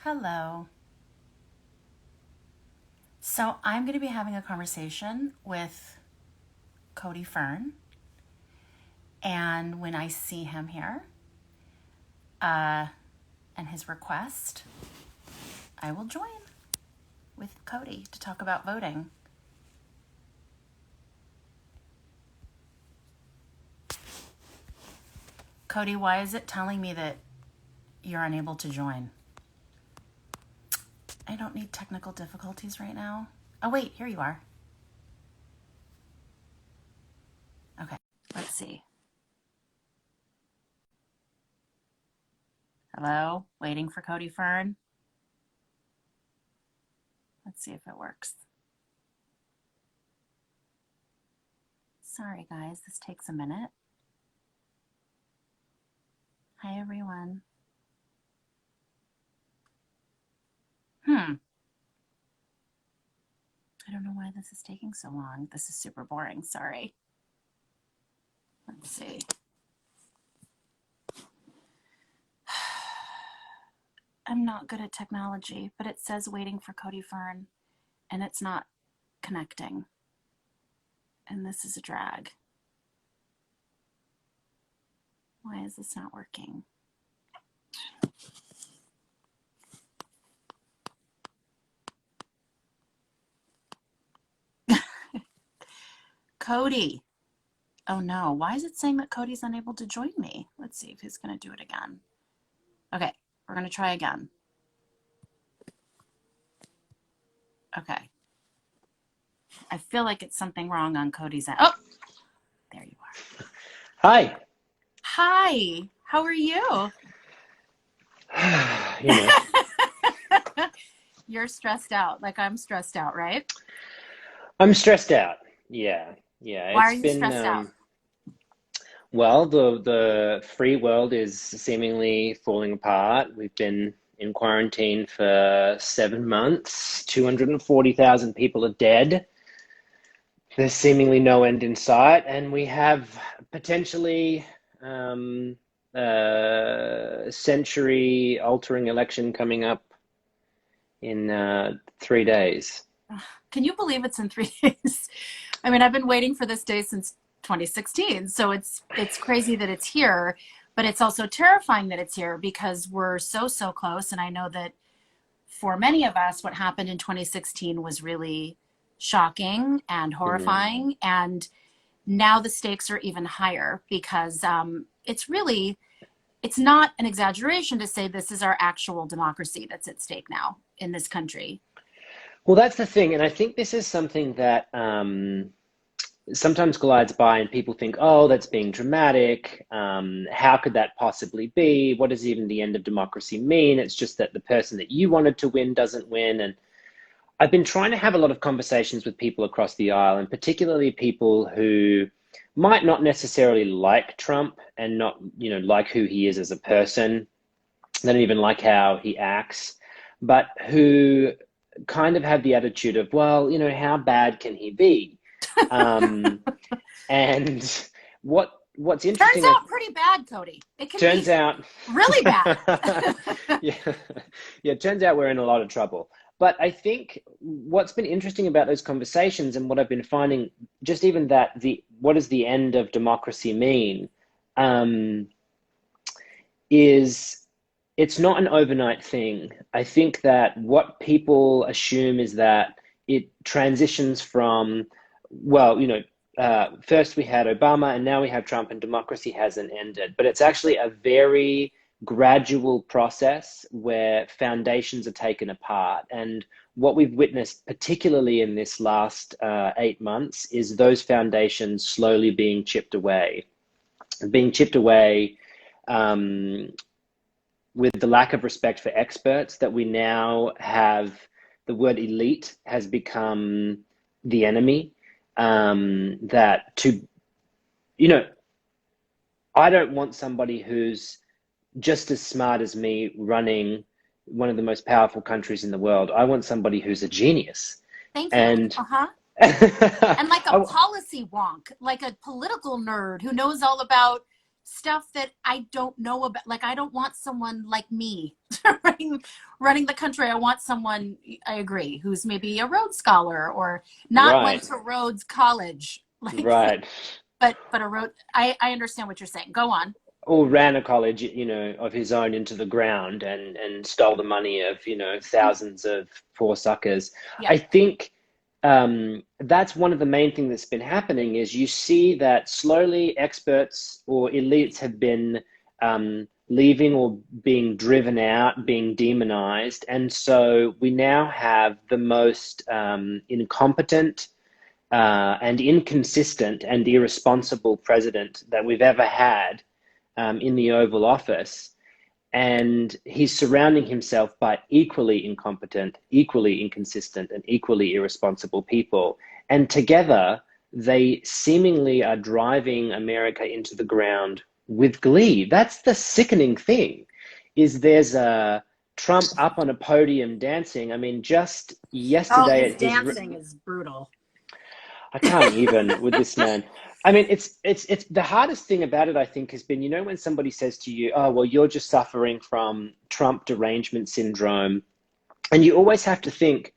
Hello. So I'm going to be having a conversation with Cody Fern, and when I see him here, and his request, I will join with Cody to talk about voting. Cody, why is it telling me that you're unable to join? I don't need technical difficulties right now. Oh, wait, here you are. Okay, let's see. Hello, waiting for Cody Fern. Let's see if it works. Sorry, guys, this takes a minute. Hi, everyone. I don't know why this is taking so long. This is super boring. Sorry. Let's see. I'm not good at technology, but it says waiting for Cody Fern, and it's not connecting. And this is a drag. Why is this not working? Cody. Oh no, why is it saying that Cody's unable to join me? Let's see if he's going to do it again. Okay, we're going to try again. Okay. I feel like it's something wrong on Cody's end. Oh, there you are. Hi. Hi, how are you? You know, You're stressed out, like I'm stressed out, right? I'm stressed out. Yeah. Why are It's you been stressed out? well, the free world is seemingly falling apart. We've been in quarantine for 7 months. 240,000 people are dead. There's seemingly no end in sight, and we have potentially a century-altering election coming up in 3 days. Can you believe it's in 3 days? I mean, I've been waiting for this day since 2016, so it's crazy that it's here, but it's also terrifying that it's here because we're so close, and I know that for many of us, what happened in 2016 was really shocking and Mm. horrifying, and now the stakes are even higher because it's not an exaggeration to say this is our actual democracy that's at stake now in this country. Well, that's the thing, and I think this is something that sometimes glides by, and people think, "Oh, that's being dramatic. How could that possibly be? What does even the end of democracy mean? It's just that the person that you wanted to win doesn't win." And I've been trying to have a lot of conversations with people across the aisle, and particularly people who might not necessarily like Trump and not, like who he is as a person. They don't even like how he acts, but who kind of have the attitude of, well, how bad can he be? Um, and what's Turns interesting, out pretty bad, Cody. It can turns be out, really bad. yeah, yeah, turns out we're in a lot of trouble. But I think what's been interesting about those conversations and what I've been finding, just even that what does the end of democracy mean, um, is it's not an overnight thing. I think that what people assume is that it transitions from, well, first we had Obama and now we have Trump and democracy hasn't ended. But it's actually a very gradual process where foundations are taken apart. And what we've witnessed, particularly in this last 8 months, is those foundations slowly being chipped away. Um, with the lack of respect for experts, that we now have the word elite has become the enemy. That to, you know, I don't want somebody who's just as smart as me running one of the most powerful countries in the world. I want somebody who's a genius. Thank you. And Uh-huh. And like a I, policy wonk, like a political nerd who knows all about, stuff that I don't know about. Like, I don't want someone like me running the country. I want someone, I agree, who's maybe a Rhodes Scholar or not went Right, to Rhodes College. Like, right. but a Rhodes, I understand what you're saying. Go on. Or ran a college, of his own into the ground and stole the money of, thousands of poor suckers. Yeah. I think that's one of the main things that's been happening is you see that slowly experts or elites have been leaving or being driven out, being demonized. And so we now have the most incompetent and inconsistent and irresponsible president that we've ever had in the Oval Office. And he's surrounding himself by equally incompetent, equally inconsistent, and equally irresponsible people. And together, they seemingly are driving America into the ground with glee. That's the sickening thing, is there's a Trump up on a podium dancing. I mean, just Oh, yesterday his at his dancing is brutal. I can't even with this man. I mean, it's the hardest thing about it, I think, has been, when somebody says to you, "Oh, well, you're just suffering from Trump derangement syndrome," and you always have to think,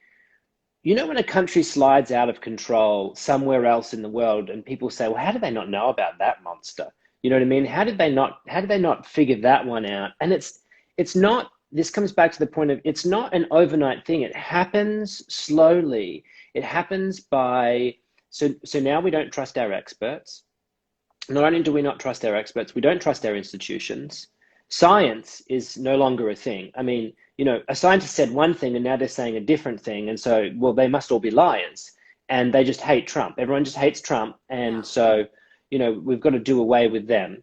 when a country slides out of control somewhere else in the world, and people say, "Well, how did they not know about that monster?" You know what I mean? How did they not figure that one out? And it's not. This comes back to the point of it's not an overnight thing. It happens slowly. It happens by so now we don't trust our experts. Not only do we not trust our experts, we don't trust our institutions. Science is no longer a thing. I mean, a scientist said one thing and now they're saying a different thing. And so, well, they must all be liars. And they just hate Trump. Everyone just hates Trump. Yeah. And so, we've got to do away with them.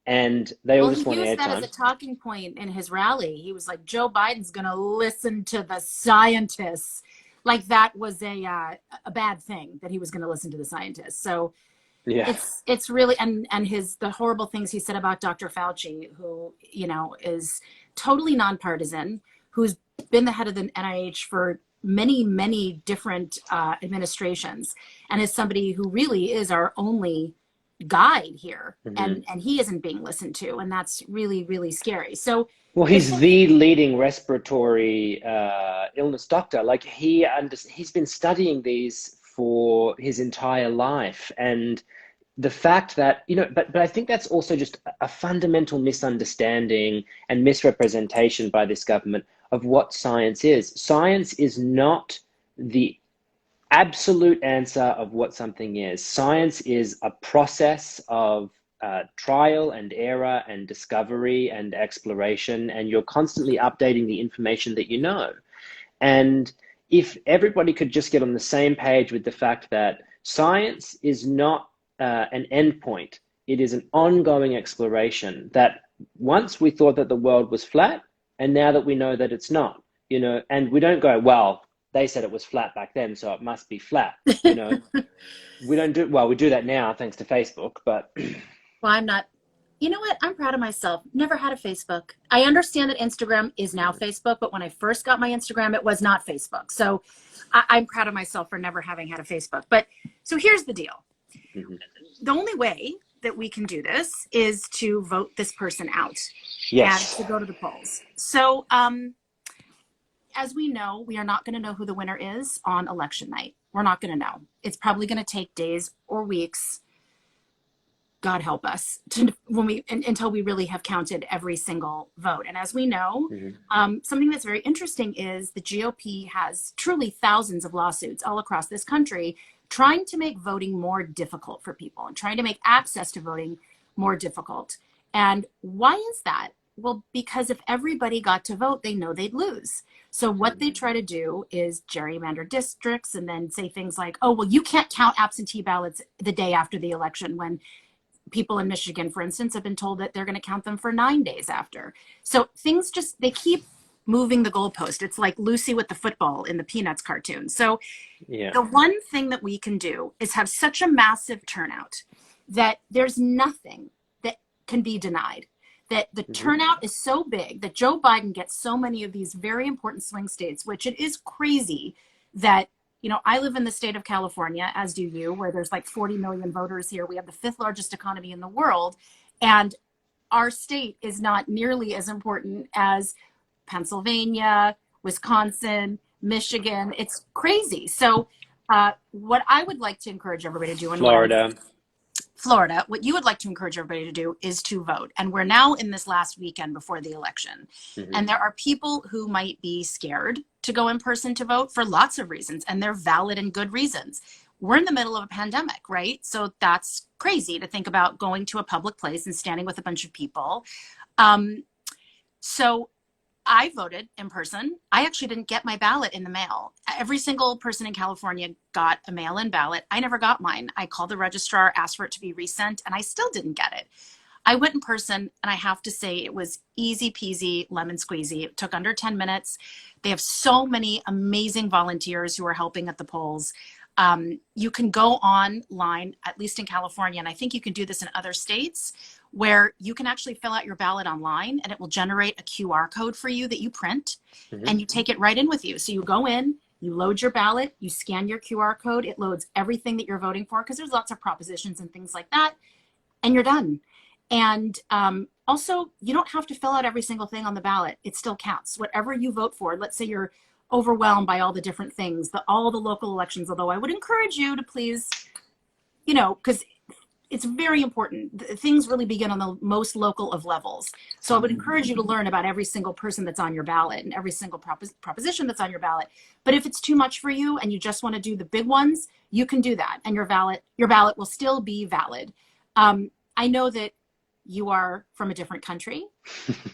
And they all Well, he just want used that as airtime. a talking point in his rally. He was like, Joe Biden's going to listen to the scientists. Like that was a bad thing that he was going to listen to the scientists. So Yeah. it's really and the horrible things he said about Dr. Fauci, who is totally nonpartisan, who's been the head of the NIH for many different administrations, and is somebody who really is our only guide here, Mhm. and he isn't being listened to, and that's really scary. So Well, the he's thing, the leading respiratory illness doctor. Like he's been studying these for his entire life, and the fact that but I think that's also just a fundamental misunderstanding and misrepresentation by this government of what science is. Science is not the absolute answer of what something is. Science is a process of trial and error and discovery and exploration, and you're constantly updating the information that you know. And if everybody could just get on the same page with the fact that science is not an endpoint, it is an ongoing exploration, that once we thought that the world was flat, and now that we know that it's not, and we don't go, well, they said it was flat back then, so it must be flat. We don't do well. We do that now, thanks to Facebook. But well, I'm not. You know what? I'm proud of myself. Never had a Facebook. I understand that Instagram is now Facebook, but when I first got my Instagram, it was not Facebook. So I'm proud of myself for never having had a Facebook. But so here's the deal. Mhm. The only way that we can do this is to vote this person out and Yes. to go to the polls. So as we know, we are not going to know who the winner is on election night. We're not going to know. It's probably going to take days or weeks, God help us, until we really have counted every single vote. And as we know, something that's very interesting is the GOP has truly thousands of lawsuits all across this country trying to make voting more difficult for people and trying to make access to voting more difficult. And why is that? Well, because if everybody got to vote, they know they'd lose. So what they try to do is gerrymander districts and then say things like, oh, well, you can't count absentee ballots the day after the election, when people in Michigan, for instance, have been told that they're going to count them for 9 days after. So things they keep moving the goalpost. It's like Lucy with the football in the Peanuts cartoon. So Yeah. the one thing that we can do is have such a massive turnout that there's nothing that can be denied. That the turnout is so big that Joe Biden gets so many of these very important swing states, which it is crazy that, I live in the state of California, as do you, where there's like 40 million voters here. We have the 5th largest economy in the world. And our state is not nearly as important as Pennsylvania, Wisconsin, Michigan. It's crazy. So what I would like to encourage everybody to do, and what I'm Florida. Florida, what you would like to encourage everybody to do is to vote. And we're now in this last weekend before the election. Hmm. And there are people who might be scared to go in person to vote for lots of reasons, and they're valid and good reasons. We're in the middle of a pandemic, right? So that's crazy to think about going to a public place and standing with a bunch of people. Um, so I voted in person. I actually didn't get my ballot in the mail. Every single person in California got a mail-in ballot. I never got mine. I called the registrar, asked for it to be resent, and I still didn't get it. I went in person, and I have to say it was easy peasy, lemon squeezy. It took under 10 minutes. They have so many amazing volunteers who are helping at the polls. You can go online, at least in California, and I think you can do this in other states, where you can actually fill out your ballot online and it will generate a QR code for you that you print, Hmm. and you take it right in with you. So you go in, you load your ballot, you scan your QR code, it loads everything that you're voting for, because there's lots of propositions and things like that, and you're done. And also, you don't have to fill out every single thing on the ballot. It still counts. Whatever you vote for, let's say you're overwhelmed by all the different things, all the local elections, although I would encourage you to please, because it's very important. Things really begin on the most local of levels. So I would encourage you to learn about every single person that's on your ballot and every single proposition that's on your ballot. But if it's too much for you and you just want to do the big ones, you can do that, and your ballot will still be valid. I know that you are from a different country,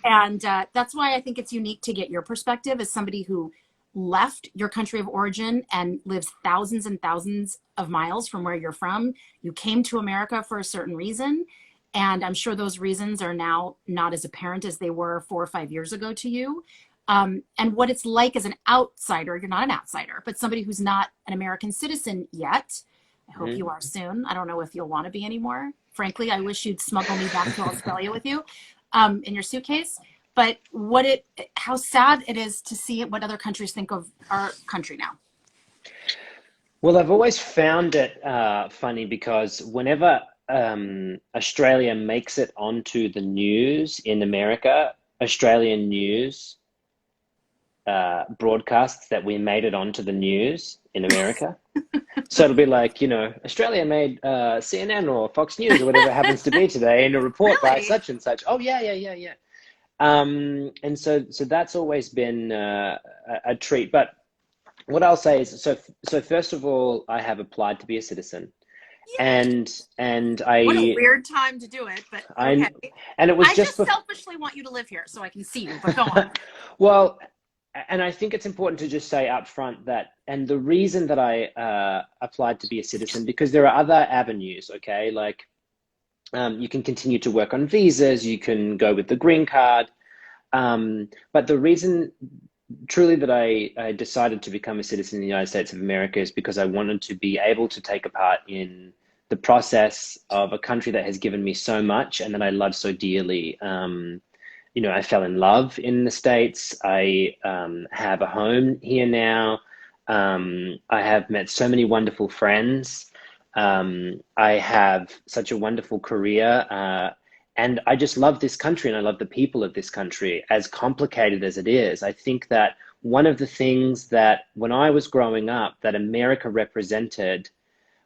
and that's why I think it's unique to get your perspective as somebody who left your country of origin and lives thousands and thousands of miles from where you're from. You came to America for a certain reason, and I'm sure those reasons are now not as apparent as they were 4 or 5 years ago to you. And what it's like as an outsider. You're not an outsider, but somebody who's not an American citizen yet. I hope Hmm. you are soon. I don't know if you'll want to be anymore. Frankly, I wish you'd smuggle me back to Australia with you in your suitcase. But how sad it is to see what other countries think of our country now. Well, I've always found it funny because whenever Australia makes it onto the news in America, Australian news broadcasts that we made it onto the news in America. So it'll be like, Australia made CNN or Fox News or whatever it happens to be today in a report by Really? such and such. Oh, yeah, yeah, yeah, yeah. And so that's always been a treat. But what I'll say is, so first of all, I have applied to be a citizen, and What a I weird time to do it, but okay. I and it was I just just before. selfishly want you to live here so I can see you, but go on. Well, and I think it's important to just say up front that, and the reason that I applied to be a citizen, because there are other avenues, okay? Like you can continue to work on visas, you can go with the green card. But the reason truly that I decided to become a citizen in the United States of America is because I wanted to be able to take a part in the process of a country that has given me so much and that I love so dearly. I fell in love in the States. I have a home here now. I have met so many wonderful friends. I have such a wonderful career. And I just love this country and I love the people of this country, as complicated as it is. I think that one of the things that when I was growing up that America represented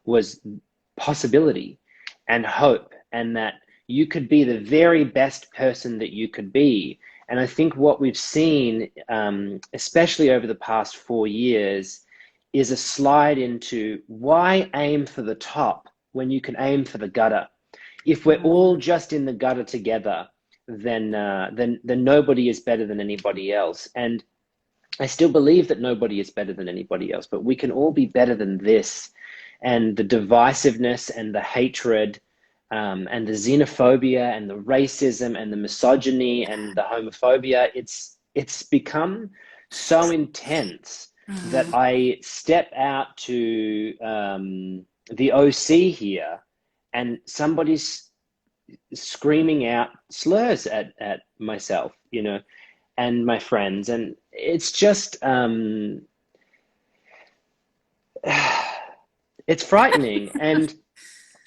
was possibility and hope, and that you could be the very best person that you could be. And I think what we've seen, especially over the past 4 years, is a slide into why aim for the top when you can aim for the gutter. If we're all just in the gutter together, then nobody is better than anybody else. And I still believe that nobody is better than anybody else, but we can all be better than this. And the divisiveness and the hatred and the xenophobia and the racism and the misogyny and the homophobia, it's become so intense that I step out to the OC here and somebody's screaming out slurs at myself, and my friends. And it's just, it's frightening. And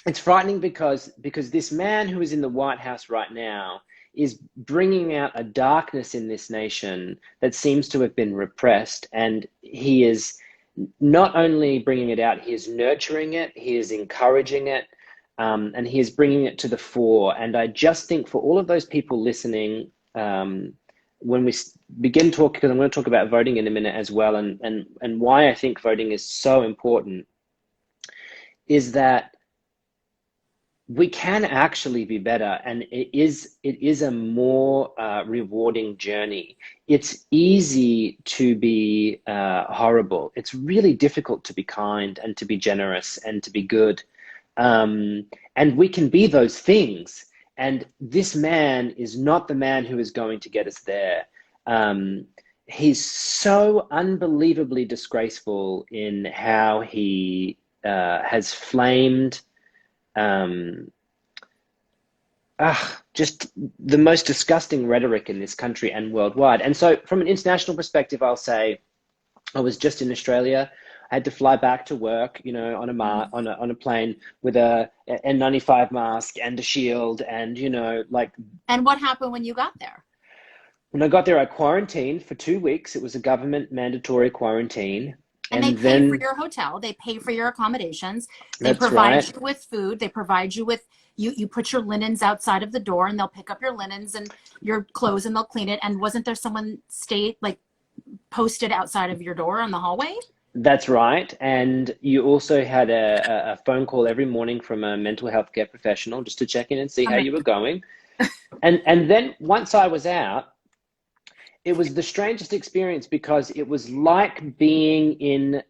it's frightening because this man who is in the White House right now is bringing out a darkness in this nation that seems to have been repressed. And he is not only bringing it out, he is nurturing it, he is encouraging it, and he is bringing it to the fore. And I just think for all of those people listening, when we begin talking, because I'm going to talk about voting in a minute as well, and why I think voting is so important, is that we can actually be better, and it is a more rewarding journey. It's easy to be horrible. It's really difficult to be kind and to be generous and to be good. And we can be those things. And this man is not the man who is going to get us there. He's so unbelievably disgraceful in how he has flamed just the most disgusting rhetoric in this country and worldwide. And so from an international perspective, I'll say I was just in Australia. I had to fly back to work, you know, on a plane with a N95 mask and a shield, and you know, like. And what happened when you got there? When I got there, I quarantined for 2 weeks. It was a government mandatory quarantine. And they pay for your hotel. They pay for your accommodations. They provide you with food. They provide you with, you put your linens outside of the door, and they'll pick up your linens and your clothes and they'll clean it. And wasn't there someone posted outside of your door on the hallway? That's right. And you also had a phone call every morning from a mental health care professional just to check in and see how you were going. And then once I was out, it was the strangest experience, because it was like being in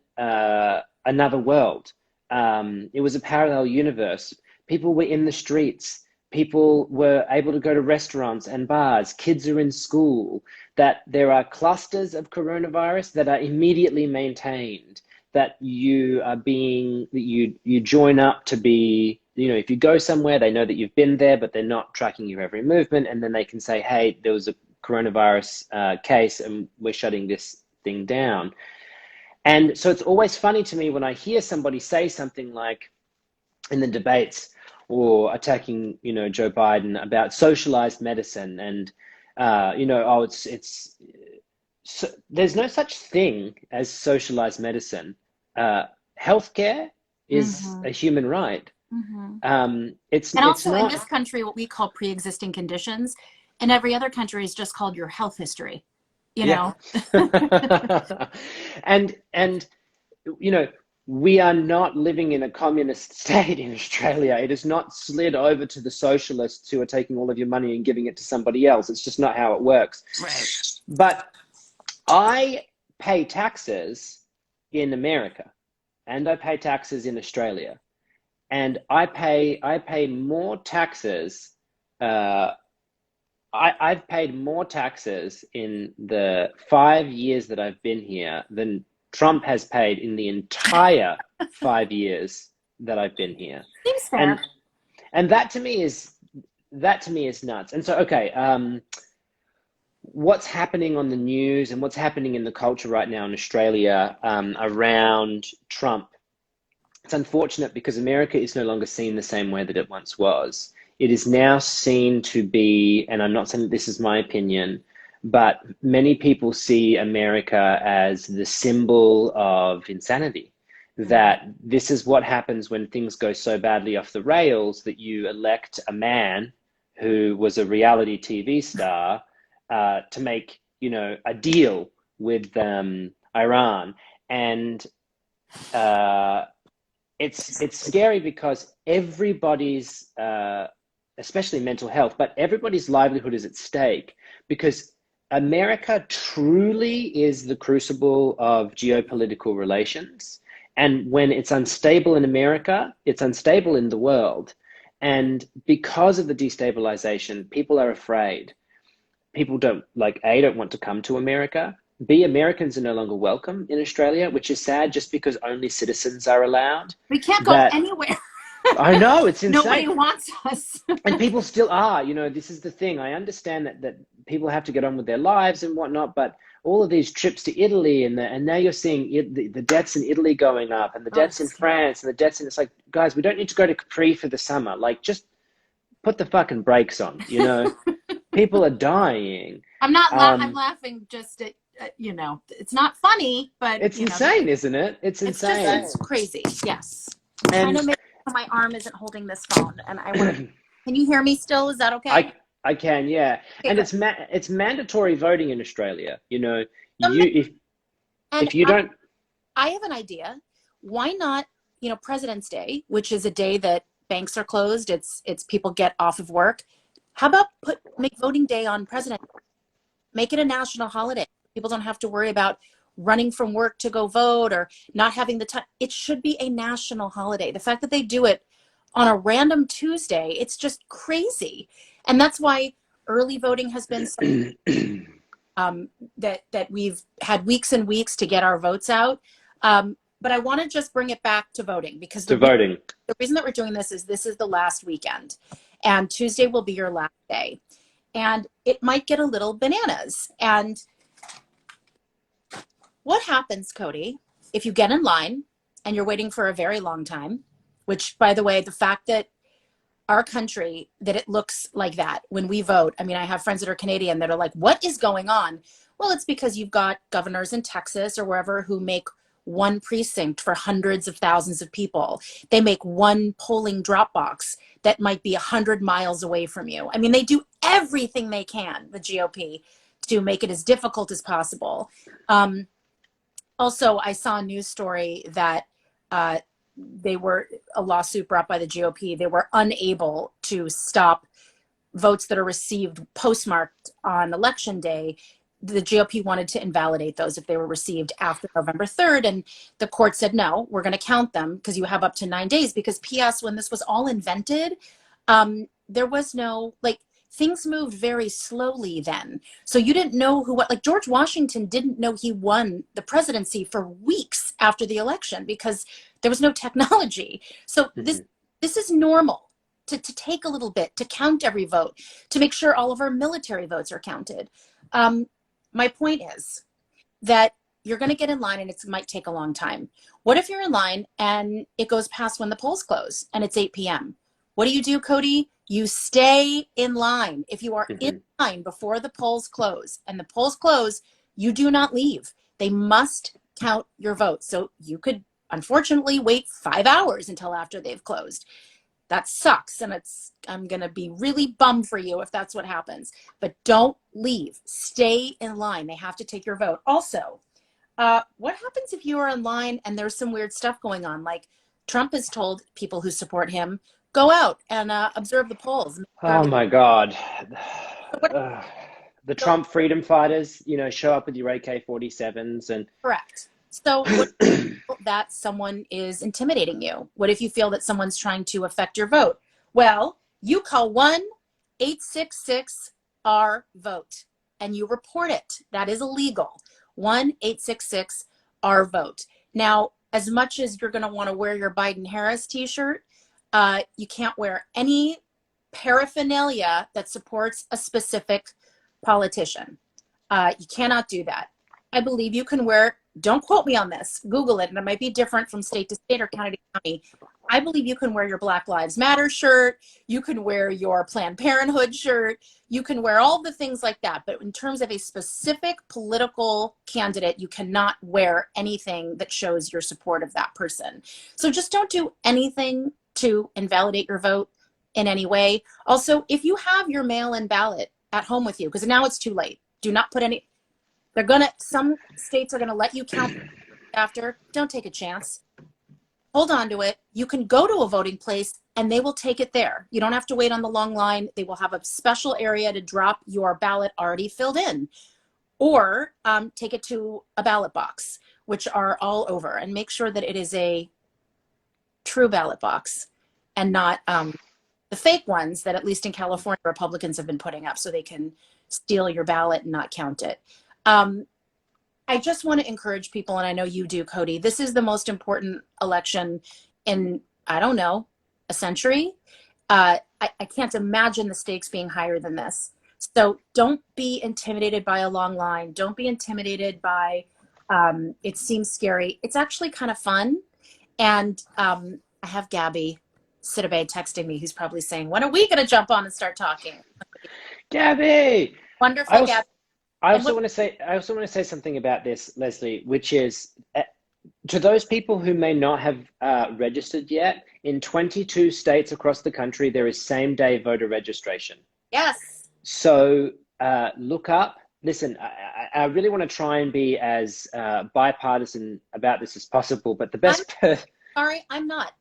another world. It was a parallel universe. People were in the streets. People were able to go to restaurants and bars. Kids are in school. That there are clusters of coronavirus that are immediately maintained. That you join up to be, you know, if you go somewhere, they know that you've been there, but they're not tracking your every movement. And then they can say, hey, there was a coronavirus case and we're shutting this thing down. And so it's always funny to me when I hear somebody say something like in the debates or attacking, you know, Joe Biden about socialized medicine and, you know, oh, so there's no such thing as socialized medicine. Healthcare is a human right. It's also not, in this country, what we call pre-existing conditions. In every other country is just called your health history, you know? and, you know, we are not living in a communist state in Australia. It is not slid over to the socialists who are taking all of your money and giving it to somebody else. It's just not how it works. Right. But I pay taxes in America and I pay taxes in Australia. And I pay more taxes, I've paid more taxes in the 5 years that I've been here than Trump has paid in the entire 5 years that I've been here. Seems fair. And that to me is nuts. And so, okay, what's happening on the news and what's happening in the culture right now in Australia around Trump? It's unfortunate because America is no longer seen the same way that it once was. It is now seen to be, and I'm not saying that this is my opinion, but many people see America as the symbol of insanity. That this is what happens when things go so badly off the rails that you elect a man who was a reality TV star to make, you know, a deal with Iran. And it's scary because everybody's, especially mental health, but everybody's livelihood is at stake, because America truly is the crucible of geopolitical relations. And when it's unstable in America, it's unstable in the world. And because of the destabilization, people are afraid. People don't want to come to America. B, Americans are no longer welcome in Australia, which is sad, just because only citizens are allowed. We can't go anywhere. I know, it's insane. Nobody wants us. And people still are, you know, this is the thing. I understand that people have to get on with their lives and whatnot, but all of these trips to Italy and now you're seeing the deaths in Italy going up and the deaths in France and the deaths in, it's like, guys, we don't need to go to Capri for the summer. Like, just put the fucking brakes on, you know? People are dying. I'm not I'm Um, laughing just at, you know, it's not funny, but it's you know, insane, isn't it? It's it's just, insane. it's crazy. Yes. I'm trying to And make sure my arm isn't holding this phone, and I want to, can you hear me still? Is that okay? I I can, yeah. Okay, And good. it's mandatory voting in Australia. You know, So, you and if you don't. I have an idea. Why not, you know, President's Day, which is a day that banks are closed, it's people get off of work. How about make voting day on President? Make it a national holiday. People don't have to worry about running from work to go vote or not having the time. It should be a national holiday. The fact that they do it on a random Tuesday, it's just crazy. And that's why early voting has been so, um, that we've had weeks and weeks to get our votes out. But I want to just bring it back to voting because To voting. the reason that we're doing this is the last weekend, and Tuesday will be your last day, and it might get a little bananas. And what happens, Cody, if you get in line and you're waiting for a very long time? Which, by the way, the fact that our country, that it looks like that when we vote. I mean, I have friends that are Canadian that are like, what is going on? Well, it's because you've got governors in Texas or wherever who make one precinct for hundreds of thousands of people. They make one polling drop box that might be 100 miles away from you. I mean, they do everything they can, the GOP, to make it as difficult as possible. Um, Also, I saw a news story that uh, they were a lawsuit brought by the GOP. They were unable to stop votes that are received postmarked on election day. The GOP wanted to invalidate those if they were received after November 3rd. And the court said, no, we're going to count them because you have up to 9 days. Because P.S., when this was all invented, there was no, like, things moved very slowly then. So you didn't know who, what, like George Washington didn't know he won the presidency for weeks after the election because there was no technology. So Mhm. this is normal to take a little bit, to count every vote, to make sure all of our military votes are counted. Um, my point is that you're going to get in line and it might take a long time. What if you're in line and it goes past when the polls close and it's 8 p.m.? What do, Cody? You stay in line. If you are in Mhm. line before the polls close and the polls close, you do not leave. They must count your vote. So you could unfortunately wait 5 hours until after they've closed. That sucks, and I'm going to be really bummed for you if that's what happens. But don't leave. Stay in line. They have to take your vote. Also, what happens if you are in line and there's some weird stuff going on? Like Trump has told people who support him, go out and observe the polls. Oh my God. What, Ugh. The so, Trump freedom fighters, show up with your AK-47s and correct. So what that someone is intimidating you? What if you feel that someone's trying to affect your vote? Well, you call 1-866-R-VOTE and you report it. That is illegal. 1-866-R-VOTE. Now, as much as you're going to want to wear your Biden Harris t-shirt, you can't wear any paraphernalia that supports a specific politician. You cannot do that. I believe you can wear, don't quote me on this, Google it, and it might be different from state to state or county to county. I believe you can wear your Black Lives Matter shirt, you can wear your Planned Parenthood shirt, you can wear all the things like that. But in terms of a specific political candidate, you cannot wear anything that shows your support of that person. So just don't do anything to invalidate your vote in any way. Also, if you have your mail-in ballot at home with you, because now it's too late, do not put any, some states are gonna let you count after. Don't take a chance. Hold on to it. You can go to a voting place and they will take it there. You don't have to wait on the long line. They will have a special area to drop your ballot already filled in, or take it to a ballot box, which are all over, and make sure that it is a true ballot box and not the fake ones that, at least in California, Republicans have been putting up so they can steal your ballot and not count it. I just want to encourage people, and I know you do, Cody. This is the most important election in, I don't know, a century. I can't imagine the stakes being higher than this. So don't be intimidated by a long line. Don't be intimidated by it seems scary. It's actually kind of fun. And I have Gabby Sidibe texting me, who's probably saying, when are we going to jump on and start talking? Gabby, I Wonderful, also, Gabby. And what I also want to say something about this, Leslie, which is to those people who may not have registered yet, in 22 states across the country, there is same day voter registration. yes. So look up. Listen, I really want to try and be as bipartisan about this as possible, but the I'm best person. sorry, I'm not.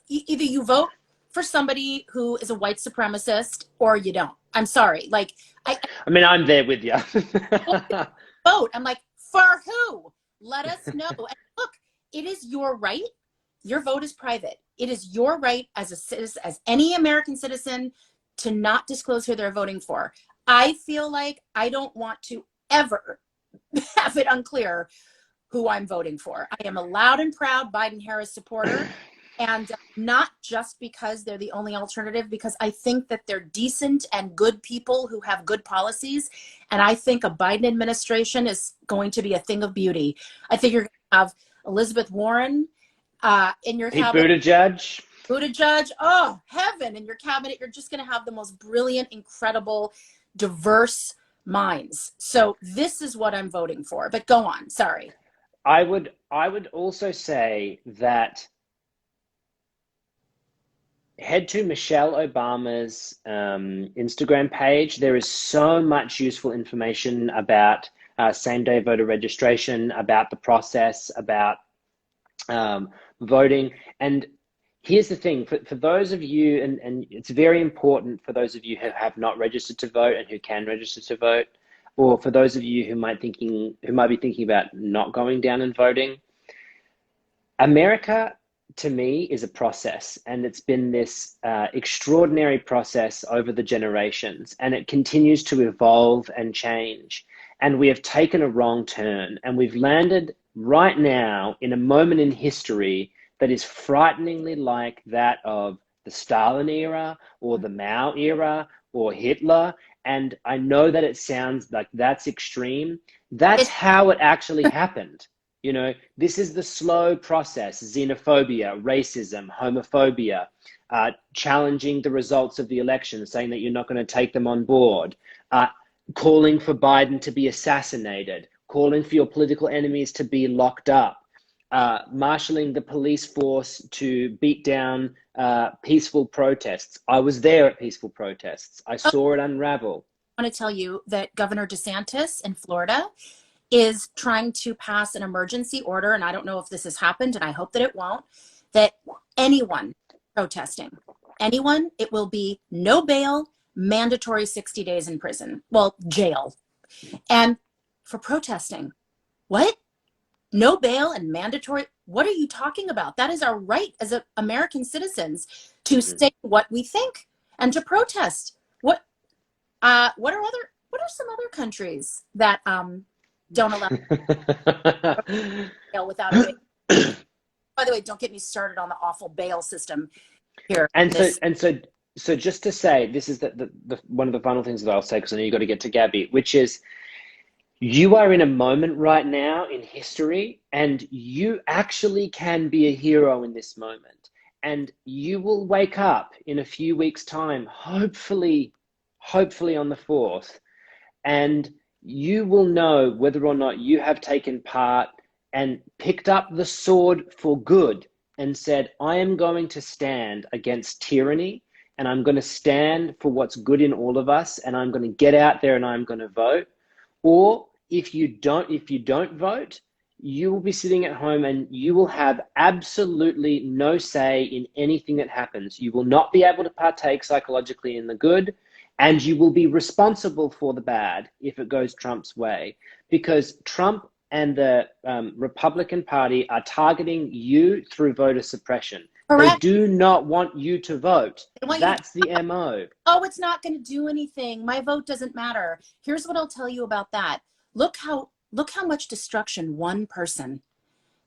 Either you vote for somebody who is a white supremacist or you don't. I'm sorry. Like I I mean, I'm there with you. vote. I'm like, for who? Let us know. And look, it is your right. Your vote is private. It is your right as a citizen, as any American citizen, to not disclose who they're voting for. I feel like I don't want to ever have it unclear who I'm voting for. I am a loud and proud Biden Harris supporter, and not just because they're the only alternative, because I think that they're decent and good people who have good policies. And I think a Biden administration is going to be a thing of beauty. I think you're going to have Elizabeth Warren in your Pete cabinet, Buttigieg. Buttigieg, oh, heaven, in your cabinet. You're just going to have the most brilliant, incredible, diverse minds. So this is what I'm voting for. But go on. Sorry. I would also say that head to Michelle Obama's Instagram page. There is so much useful information about same day voter registration, about the process, about voting. And here's the thing for those of you, and it's very important for those of you who have not registered to vote and who can register to vote, or for those of you who might be thinking about not going down and voting. America, to me, is a process, and it's been this extraordinary process over the generations, and it continues to evolve and change. And we have taken a wrong turn, and we've landed right now in a moment in history that is frighteningly like that of the Stalin era or the Mao era or Hitler. And I know that it sounds like that's extreme. That's It's how it actually happened. You know, this is the slow process: xenophobia, racism, homophobia, challenging the results of the election, saying that you're not going to take them on board, calling for Biden to be assassinated, calling for your political enemies to be locked up, marshalling the police force to beat down peaceful protests. I was there at peaceful protests. I saw it unravel. I want to tell you that Governor DeSantis in Florida is trying to pass an emergency order, and I don't know if this has happened, and I hope that it won't, that anyone protesting, anyone, it will be no bail, mandatory 60 days in prison. Well, jail. And for protesting, what? No bail and mandatory? What are you talking about? That is our right as American citizens to Mm-hmm. say what we think and to protest. What are some other countries that don't allow bail without a bail? By the way, don't get me started on the awful bail system here. And so just to say, this is the one of the final things that I'll say, because I know you've got to get to Gabby, which is you are in a moment right now in history, and you actually can be a hero in this moment. And you will wake up in a few weeks' time, hopefully on the 4th, and you will know whether or not you have taken part and picked up the sword for good and said, I am going to stand against tyranny, and I'm going to stand for what's good in all of us, and I'm going to get out there and I'm going to vote. Or if you don't vote, you will be sitting at home and you will have absolutely no say in anything that happens. You will not be able to partake psychologically in the good, and you will be responsible for the bad if it goes Trump's way, because Trump and the Republican Party are targeting you through voter suppression. They Correct. do not want you to vote. They want you to, That's the MO. oh, it's not going to do anything. My vote doesn't matter. Here's what I'll tell you about that. Look how much destruction one person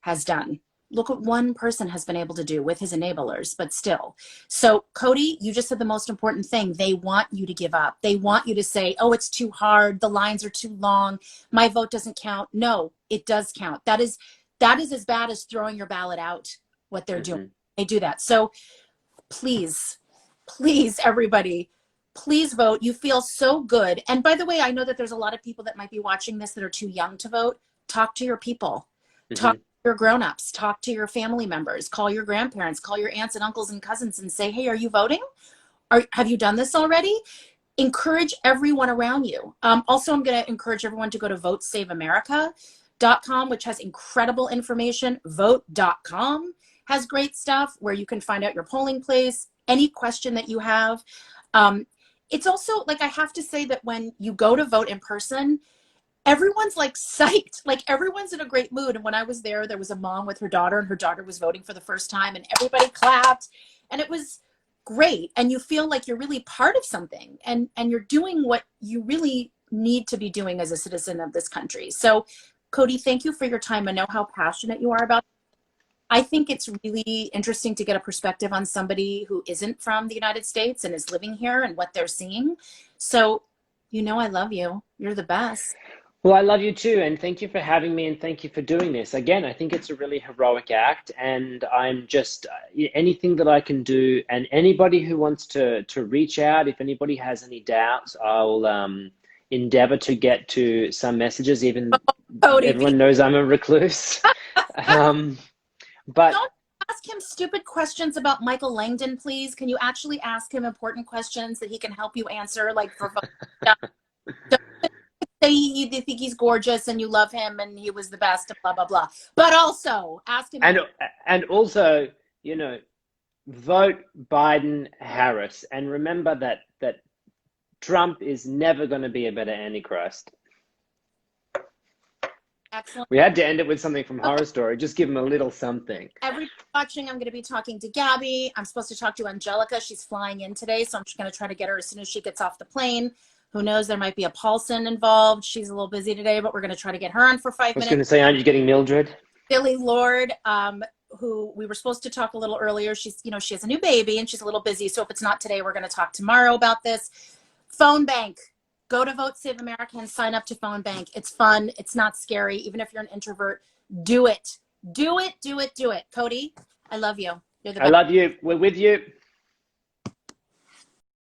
has done. Look what one person has been able to do with his enablers, but still. So, Cody, you just said the most important thing. They want you to give up. They want you to say, oh, it's too hard. The lines are too long. My vote doesn't count. No, it does count. That is as bad as throwing your ballot out, what they're doing. They do that. So please, everybody, Please vote. You feel so good. And by the way, I know that there's a lot of people that might be watching this that are too young to vote. Talk to your people. Talk Hmm. to your grown-ups. Talk to your family members. Call your grandparents. Call your aunts and uncles and cousins and say, hey, are you voting? Have you done this already? Encourage everyone around you. Also, I'm going to encourage everyone to go to votesaveamerica.com, which has incredible information. Vote.com has great stuff where you can find out your polling place, any question that you have. It's also like, I have to say that when you go to vote in person, everyone's like psyched, like everyone's in a great mood. And when I was there, there was a mom with her daughter, and her daughter was voting for the first time, and everybody clapped, and it was great. And you feel like you're really part of something, and you're doing what you really need to be doing as a citizen of this country. So Cody, thank you for your time. I know how passionate you are about it. I think it's really interesting to get a perspective on somebody who isn't from the United States and is living here and what they're seeing. So, I love you. You're the best. Well, I love you too, and thank you for having me, and thank you for doing this. Again, I think it's a really heroic act, and I'm just anything that I can do, and anybody who wants to reach out, if anybody has any doubts, I'll endeavor to get to some messages, even Cody, everyone knows I'm a recluse. Um, but don't ask him stupid questions about Michael Langdon, please. Can you actually ask him important questions that he can help you answer, like for don't say you think he's gorgeous and you love him and he was the best and blah blah blah. But also ask him. and also, you know, vote Biden Harris, and remember that Trump is never going to be a better Antichrist. Excellent. We had to end it with something from Okay. Horror Story. Just give him a little something. Everybody watching, I'm going to be talking to Gabby. I'm supposed to talk to Angelica. She's flying in today, so I'm just going to try to get her as soon as she gets off the plane. Who knows? There might be a Paulson involved. She's a little busy today, but we're going to try to get her on for 5 I was minutes. going to say, aren't you getting Mildred? Billy Lord, who we were supposed to talk a little earlier. She's, she has a new baby and she's a little busy. So if it's not today, we're going to talk tomorrow about this. Phone bank. Go to Vote Save America and sign up to Phone Bank. It's fun. It's not scary. Even if you're an introvert, do it. Do it, do it, do it. Cody, I love you. You're the best. I love you. We're with you.